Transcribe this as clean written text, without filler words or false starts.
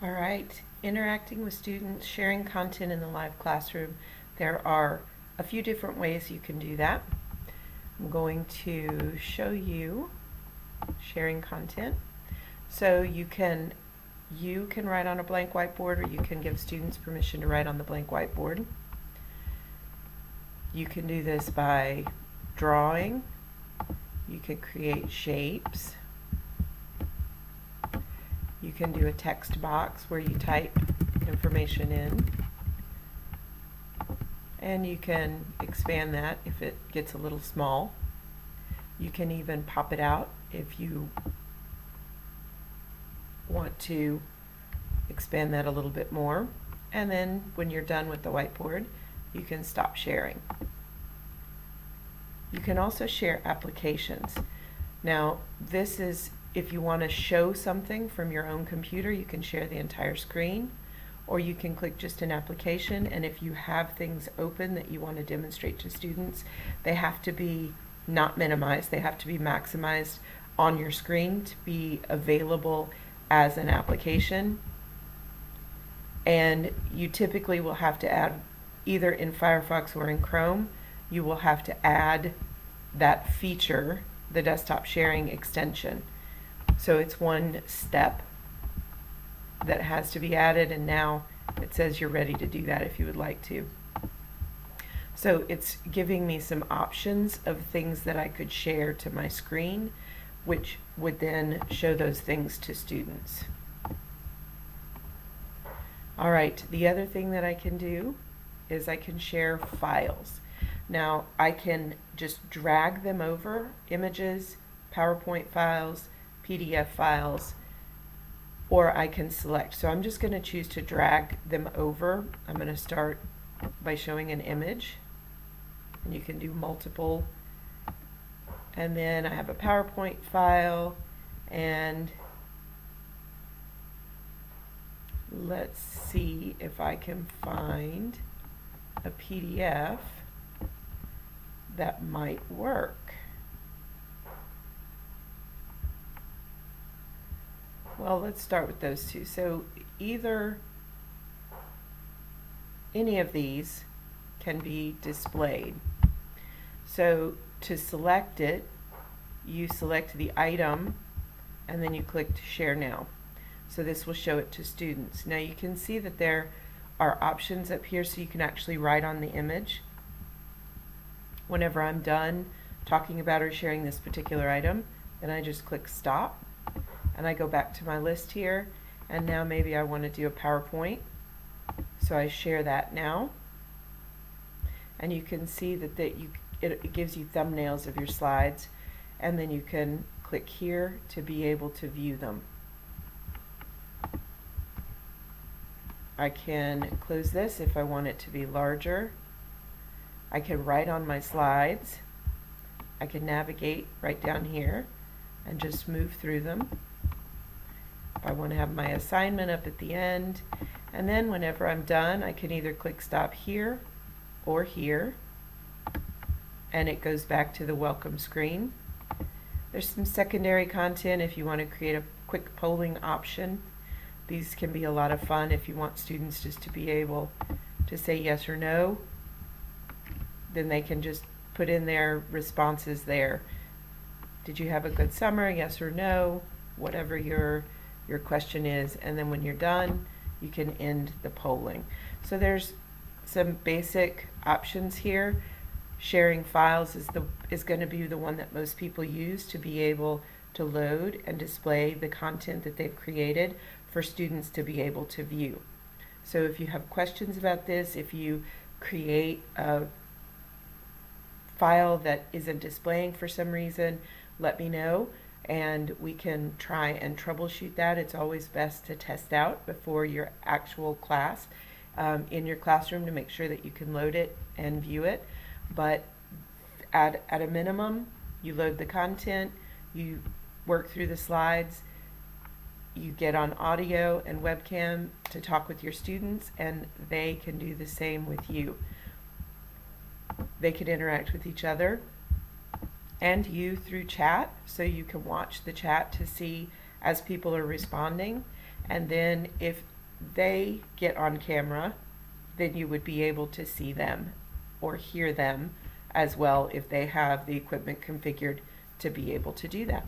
All right, interacting with students, sharing content in the live classroom. There are a few different ways you can do that. I'm going to show you sharing content. So you can write on a blank whiteboard, or you can give students permission to write on the blank whiteboard. You can do this by drawing. You can create shapes. You can do a text box where you type information in, and you can expand that if it gets a little small. You can even pop it out if you want to expand that a little bit more. And then when you're done with the whiteboard, you can stop sharing. You can also share applications. Now, this is if you want to show something from your own computer, you can share the entire screen, or you can click just an application, and if you have things open that you want to demonstrate to students, they have to be not minimized, they have to be maximized on your screen to be available as an application. And you typically will have to add, either in Firefox or in Chrome, you will have to add that feature, the desktop sharing extension. So it's one step that has to be added, and now it says you're ready to do that if you would like to. So it's giving me some options of things that I could share to my screen, which would then show those things to students. All right, the other thing that I can do is I can share files. Now I can just drag them over, images, PowerPoint files, PDF files, or I can select. So I'm just going to choose to drag them over. I'm going to start by showing an image, and you can do multiple. And then I have a PowerPoint file, and let's see if I can find a PDF that might work. Well, let's start with those two. So either any of these can be displayed. So to select it, you select the item and then you click to share now. So this will show it to students. Now you can see that there are options up here so you can actually write on the image. Whenever I'm done talking about or sharing this particular item, then I just click stop, and I go back to my list here, and now maybe I want to do a PowerPoint, so I share that now, and you can see that it gives you thumbnails of your slides, and then you can click here to be able to view them. I can close this if I want it to be larger. I can write on my slides. I can navigate right down here and just move through them. If I want to have my assignment up at the end, and then whenever I'm done, I can either click stop here or here, and it goes back to the welcome screen. There's some secondary content if you want to create a quick polling option. These can be a lot of fun if you want students just to be able to say yes or no. Then they can just put in their responses there. Did you have a good summer? Yes or no, whatever your question is, and then when you're done, you can end the polling. So there's some basic options here. Sharing files is going to be the one that most people use to be able to load and display the content that they've created for students to be able to view. So if you have questions about this, if you create a file that isn't displaying for some reason, let me know, and we can try and troubleshoot that. It's always best to test out before your actual class in your classroom to make sure that you can load it and view it. But at a minimum, you load the content, you work through the slides, you get on audio and webcam to talk with your students, and they can do the same with you. They can interact with each other and you through chat, so you can watch the chat to see as people are responding, And then if they get on camera, then you would be able to see them or hear them as well if they have the equipment configured to be able to do that.